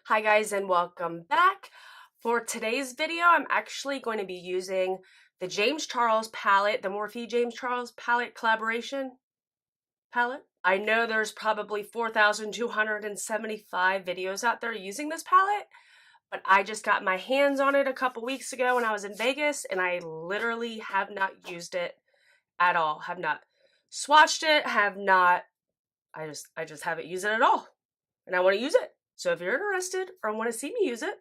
Hi guys and welcome back. For today's video, I'm actually going to be using the James Charles palette, the Morphe James Charles palette collaboration palette. I know there's probably 4,275 videos out there using this palette, but I just got my hands on it a couple weeks ago when I was in Vegas and I literally have not used it at all. Have not swatched it, I just haven't used it at all. And I want to use it. So if you're interested or want to see me use it,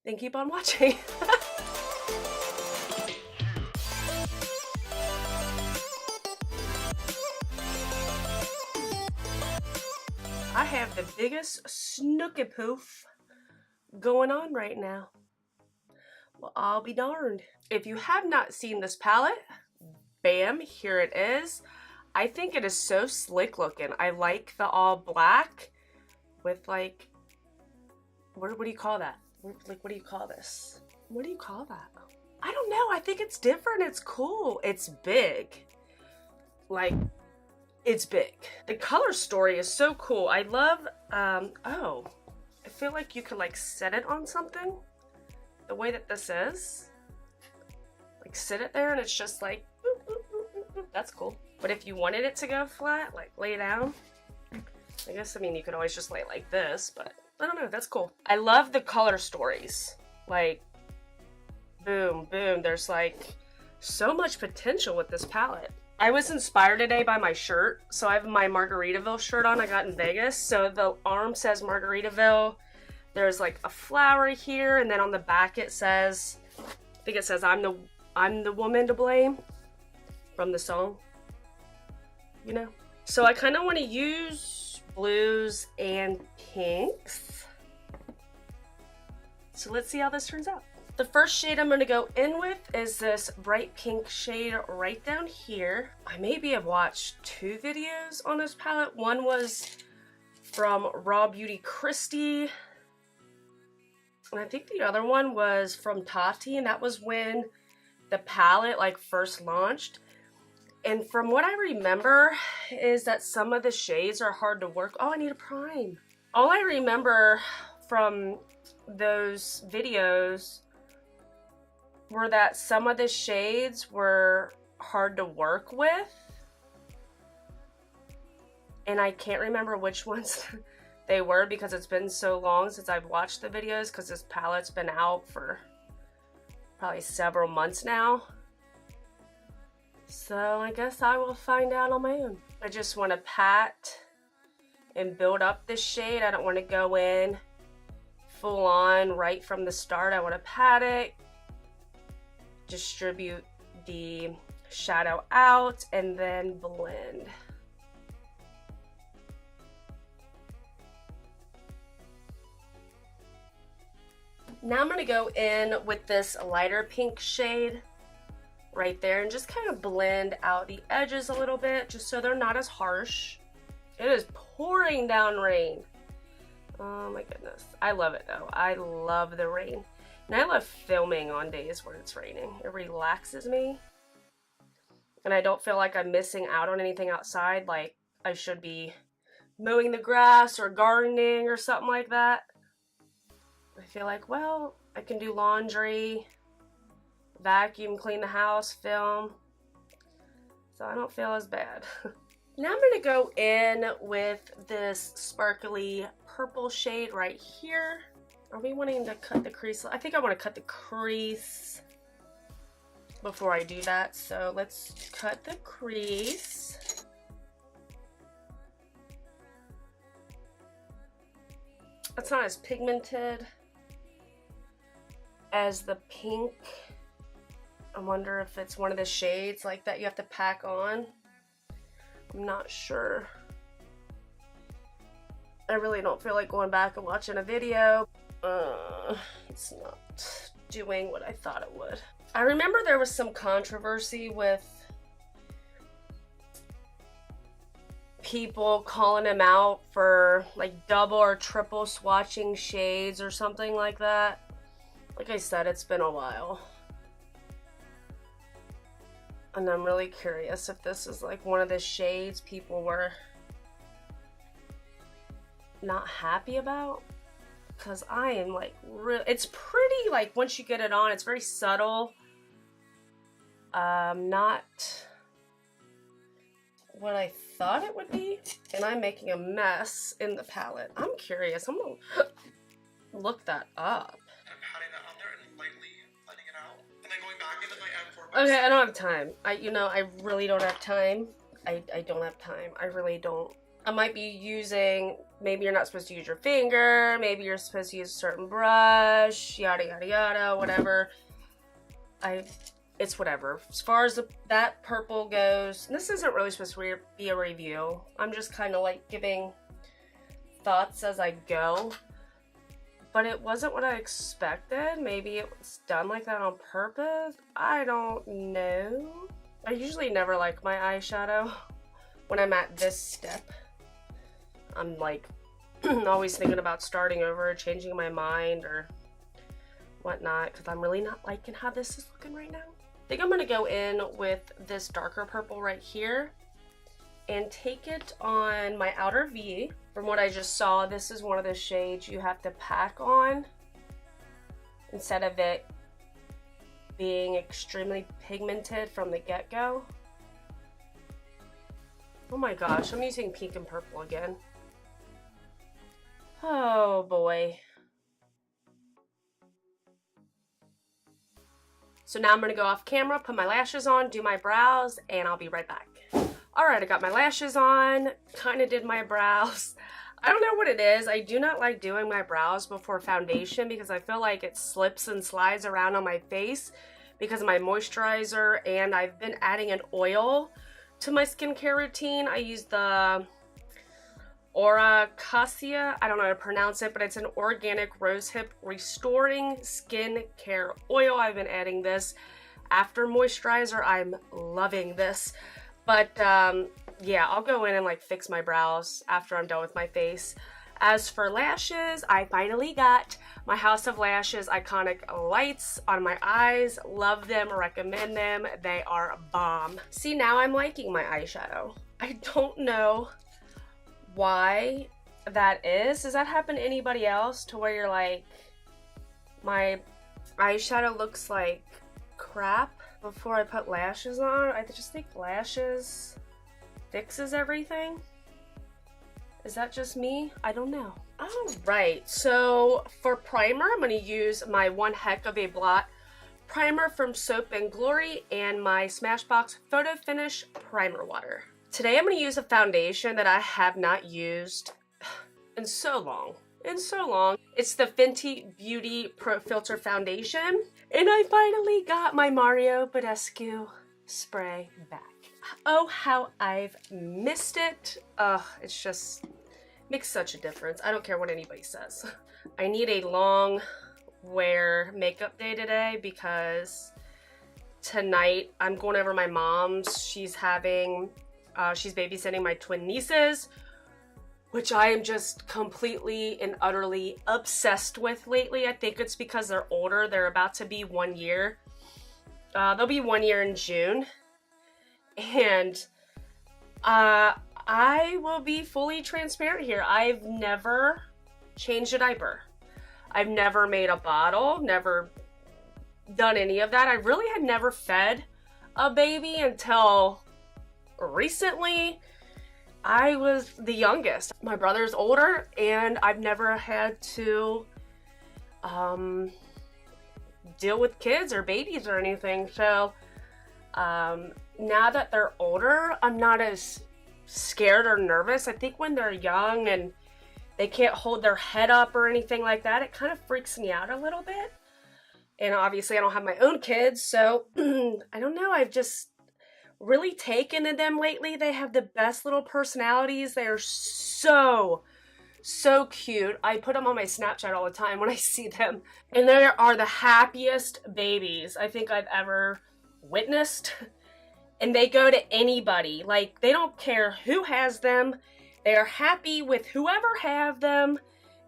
then keep on watching. I have the biggest snooky poof going on right now. Well, I'll be darned. If you have not seen this palette, bam, here it is. I think it is so slick looking. I like the all black with like, what do you call that? Like, what do you call this? What do you call that? I don't know. I think it's different. It's cool. It's big. Like, it's big. The color story is so cool. I love, oh, I feel like you could like set it on something. The way that this is. Like sit it there and it's just like, boop, boop, boop, boop, boop. That's cool. But if you wanted it to go flat, like lay down, I guess, I mean, you could always just lay it like this, but I don't know, that's cool. I love the color stories. Like, boom, boom. There's like so much potential with this palette. I was inspired today by my shirt. So I have my Margaritaville shirt on I got in Vegas. So the arm says Margaritaville. There's like a flower here, and then on the back it says, I think it says, I'm the woman to blame from the song, you know? So I kind of want to use blues and pinks. So let's see how this turns out. The first shade I'm going to go in with is this bright pink shade right down here. I maybe have watched 2 videos on this palette. One was from Raw Beauty Christy, and I think the other one was from Tati, and that was when the palette like first launched. And from what I remember is that some of the shades are hard to work. Oh, I need a prime. All I remember from those videos were that some of the shades were hard to work with. And I can't remember which ones they were because it's been so long since I've watched the videos, because this palette's been out for probably several months now. So I guess I will find out on my own. I just want to pat and build up this shade. I don't want to go in full on right from the start. I want to pat it, distribute the shadow out, and then blend. Now I'm going to go in with this lighter pink shade right there and just kind of blend out the edges a little bit just so they're not as harsh. It is pouring down rain. Oh my goodness. I love it though. I love the rain. And I love filming on days where it's raining. It relaxes me. And I don't feel like I'm missing out on anything outside, like I should be mowing the grass or gardening or something like that. I feel like, well, I can do laundry, vacuum, clean the house, film. So I don't feel as bad. Now I'm going to go in with this sparkly purple shade right here. Are we wanting to cut the crease? I think I want to cut the crease before I do that. So let's cut the crease. It's not as pigmented as the pink. I wonder if it's one of the shades like that you have to pack on. I'm not sure. I really don't feel like going back and watching a video. It's not doing what I thought it would. I remember there was some controversy with people calling him out for like double or triple swatching shades or something like that. Like I said, it's been a while. And I'm really curious if this is like one of the shades people were not happy about. because I am like it's pretty, like once you get it on, it's very subtle. Not what I thought it would be, and I'm making a mess in the palette. I'm curious. I'm gonna look that up. I'm patting that on there and lightly letting it out, and then going back into my M4. Okay, I don't have time. I really don't have time. I don't have time. I really don't. I might be using, maybe you're not supposed to use your finger, maybe you're supposed to use a certain brush, yada yada yada, whatever. It's whatever. As far as that purple goes, this isn't really supposed to be a review. I'm just kind of like giving thoughts as I go. But it wasn't what I expected. Maybe it was done like that on purpose. I don't know. I usually never like my eyeshadow when I'm at this step. I'm like always thinking about starting over, changing my mind or whatnot, because I'm really not liking how this is looking right now. I think I'm going to go in with this darker purple right here and take it on my outer V. From what I just saw, this is one of the shades you have to pack on instead of it being extremely pigmented from the get-go. Oh my gosh, I'm using pink and purple again. Oh boy. So now I'm going to go off camera, put my lashes on, do my brows, and I'll be right back. Alright, I got my lashes on, kind of did my brows. I don't know what it is. I do not like doing my brows before foundation because I feel like it slips and slides around on my face because of my moisturizer, and I've been adding an oil to my skincare routine. I use the Aura Cassia, I don't know how to pronounce it, but it's an organic rosehip restoring skincare oil. I've been adding this after moisturizer. I'm loving this. But yeah, I'll go in and like fix my brows after I'm done with my face. As for lashes, I finally got my House of Lashes iconic lights on my eyes. Love them, recommend them. They are bomb. See, now I'm liking my eyeshadow. I don't know why that is. Does that happen to anybody else to where you're like, my eyeshadow looks like crap before I put lashes on? I just think lashes fixes everything. Is that just me? I don't know. Alright, so for primer, I'm going to use my One Heck of a Blot primer from Soap & Glory and my Smashbox Photo Finish Primer Water. Today I'm going to use a foundation that I have not used in so long. It's the Fenty Beauty Pro Filter Foundation, and I finally got my Mario Badescu spray back. Oh, how I've missed it. It's just makes such a difference. I don't care what anybody says. I need a long wear makeup day today because tonight I'm going over my mom's. She's babysitting my twin nieces, which I am just completely and utterly obsessed with lately. I think it's because they're older. They're about to be 1 year. They'll be 1 year in June. And I will be fully transparent here. I've never changed a diaper. I've never made a bottle, never done any of that. I really had never fed a baby until recently. I was the youngest. My brother's older, and I've never had to deal with kids or babies or anything. So now that they're older, I'm not as scared or nervous. I think when they're young and they can't hold their head up or anything like that, it kind of freaks me out a little bit. And obviously I don't have my own kids, so I don't know. I've just really taken to them lately. They have the best little personalities. They are so cute. I put them on my Snapchat all the time when I see them. And they are the happiest babies I think I've ever witnessed. And they go to anybody. Like, they don't care who has them. They are happy with whoever have them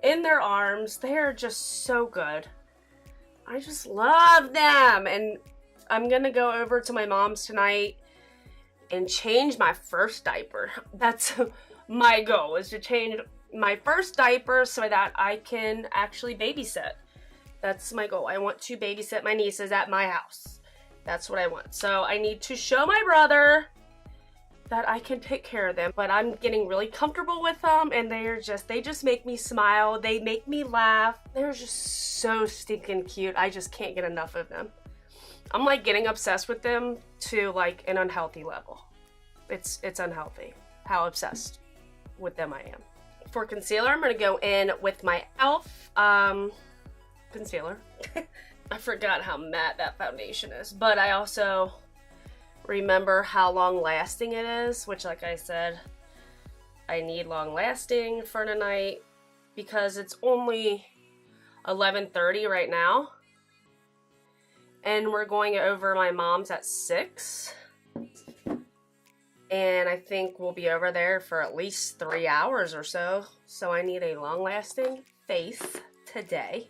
in their arms. They are just so good. I just love them. And I'm gonna go over to my mom's tonight and change my first diaper. That's my goal, is to change my first diaper so that I can actually babysit. That's my goal. I want to babysit my nieces at my house. That's what I want. So I need to show my brother that I can take care of them, but I'm getting really comfortable with them, and they just make me smile. They make me laugh. They're just so stinking cute. I just can't get enough of them. I'm like getting obsessed with them to like an unhealthy level. It's unhealthy how obsessed with them I am. For concealer, I'm gonna go in with my E.L.F. Concealer. I forgot how matte that foundation is, but I also remember how long lasting it is, which, like I said, I need long lasting for tonight because it's only 11:30 right now, and we're going over my mom's at 6, and I think we'll be over there for at least 3 hours or so. So I need a long lasting face today.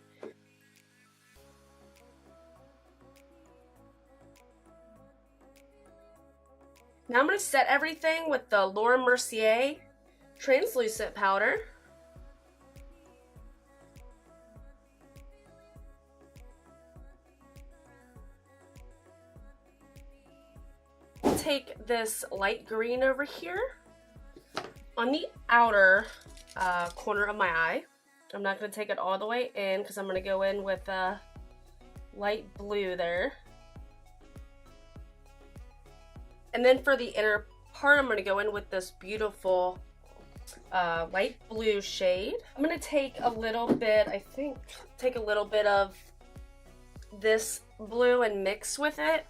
Now I'm going to set everything with the Laura Mercier translucent powder. Take this light green over here on the outer corner of my eye. I'm not going to take it all the way in because I'm going to go in with light blue there. And then for the inner part, I'm going to go in with this beautiful light blue shade. I'm going to take a little bit, take a little bit of this blue and mix with it.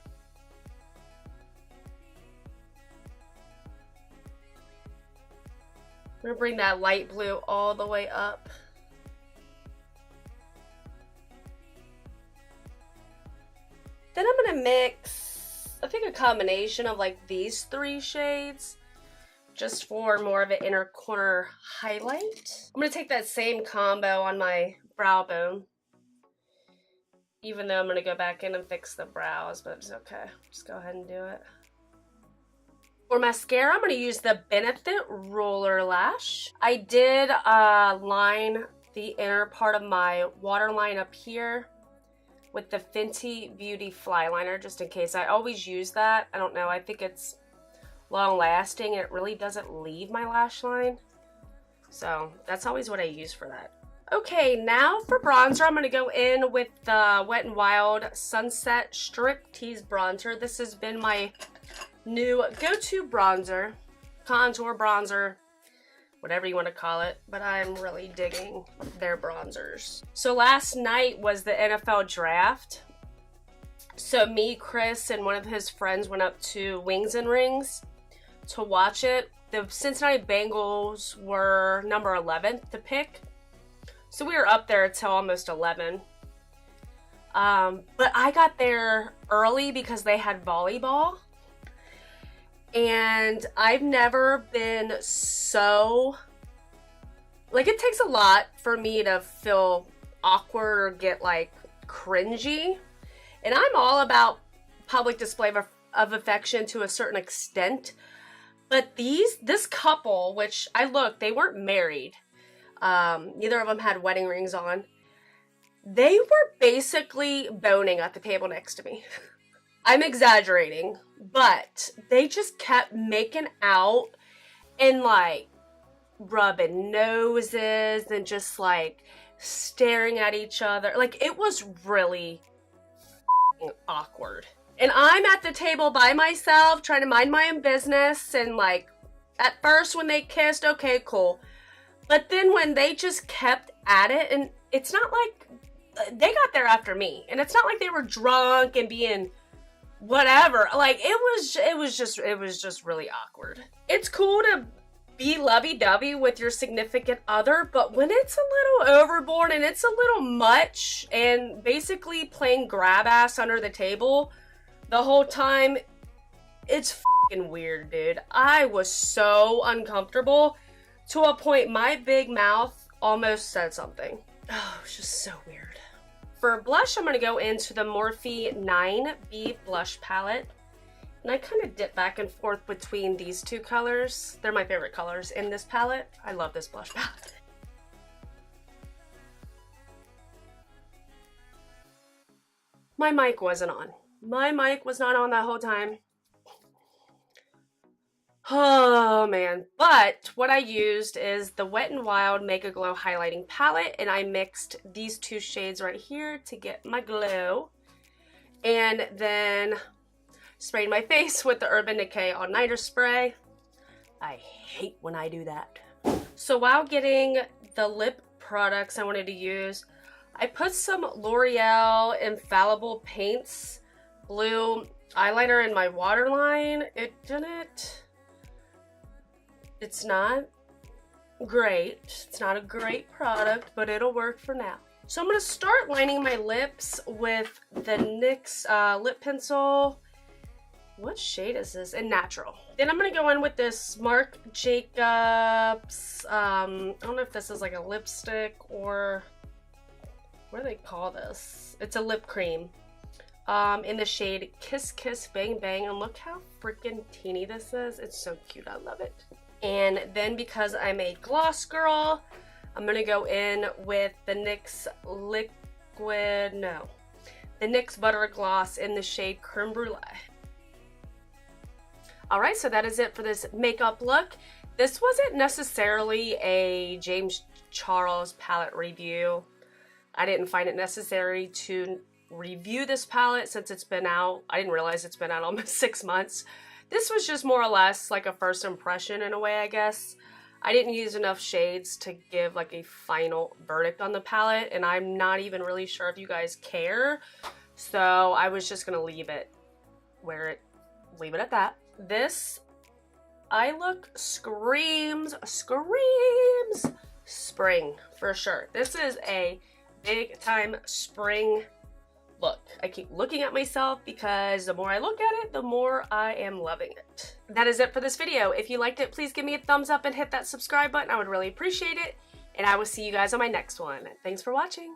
I'm going to bring that light blue all the way up. Then I'm going to mix, I think, a combination of like these 3 shades just for more of an inner corner highlight. I'm going to take that same combo on my brow bone, even though I'm going to go back in and fix the brows, but it's okay. Just go ahead and do it. For mascara, I'm going to use the Benefit Roller Lash. I did line the inner part of my waterline up here with the Fenty Beauty Fly Liner, just in case. I always use that. I don't know, I think it's long lasting and it really doesn't leave my lash line. So that's always what I use for that. Okay, now for bronzer, I'm going to go in with the Wet n Wild Sunset Striptease bronzer. This has been my new go-to bronzer, contour bronzer, whatever you want to call it, but I'm really digging their bronzers. So last night was the NFL draft. So me, Chris, and one of his friends went up to Wings and Rings to watch it. The Cincinnati Bengals were number 11 to pick. So we were up there till almost 11. But I got there early because they had volleyball. And I've never been so, like, it takes a lot for me to feel awkward or get like cringy. And I'm all about public display of affection to a certain extent. But this couple, which I looked, they weren't married. Neither of them had wedding rings on. They were basically boning at the table next to me. I'm exaggerating, but they just kept making out and like rubbing noses and just like staring at each other. Like, it was really awkward. And I'm at the table by myself trying to mind my own business, and like at first when they kissed, okay, cool. But then when they just kept at it, and it's not like they got there after me, and it's not like they were drunk and being whatever. Like, it was just really awkward. It's cool to be lovey-dovey with your significant other, but when it's a little overboard and it's a little much and basically playing grab ass under the table the whole time, it's fucking weird, dude. I was so uncomfortable to a point my big mouth almost said something. Oh, it was just so weird. For blush, I'm going to go into the Morphe 9B blush palette. And I kind of dip back and forth between these two colors. They're my favorite colors in this palette. I love this blush palette. My mic wasn't on. My mic was not on that whole time. Oh man. But what I used is the Wet n Wild Make a Glow Highlighting Palette, and I mixed these two shades right here to get my glow. And then sprayed my face with the Urban Decay All Nighter Spray. I hate when I do that. So while getting the lip products I wanted to use, I put some L'Oreal Infallible Paints blue eyeliner in my waterline. It's not great. It's not a great product, but it'll work for now. So I'm going to start lining my lips with the NYX Lip Pencil. What shade is this? In Natural. Then I'm going to go in with this Marc Jacobs, I don't know if this is like a lipstick or what do they call this? It's a lip cream in the shade Kiss Kiss Bang Bang. And look how freaking teeny this is. It's so cute. I love it. And then because I'm a gloss girl, I'm going to go in with the NYX the NYX Butter Gloss in the shade Creme Brulee. Alright, so that is it for this makeup look. This wasn't necessarily a James Charles palette review. I didn't find it necessary to review this palette since it's been out. I didn't realize it's been out almost 6 months. This was just more or less like a first impression in a way, I guess. I didn't use enough shades to give like a final verdict on the palette, and I'm not even really sure if you guys care. So I was just gonna leave it at that. This eye look screams spring for sure. This is a big time spring look. I keep looking at myself because the more I look at it, the more I am loving it. That is it for this video. If you liked it, please give me a thumbs up and hit that subscribe button. I would really appreciate it. And I will see you guys on my next one. Thanks for watching.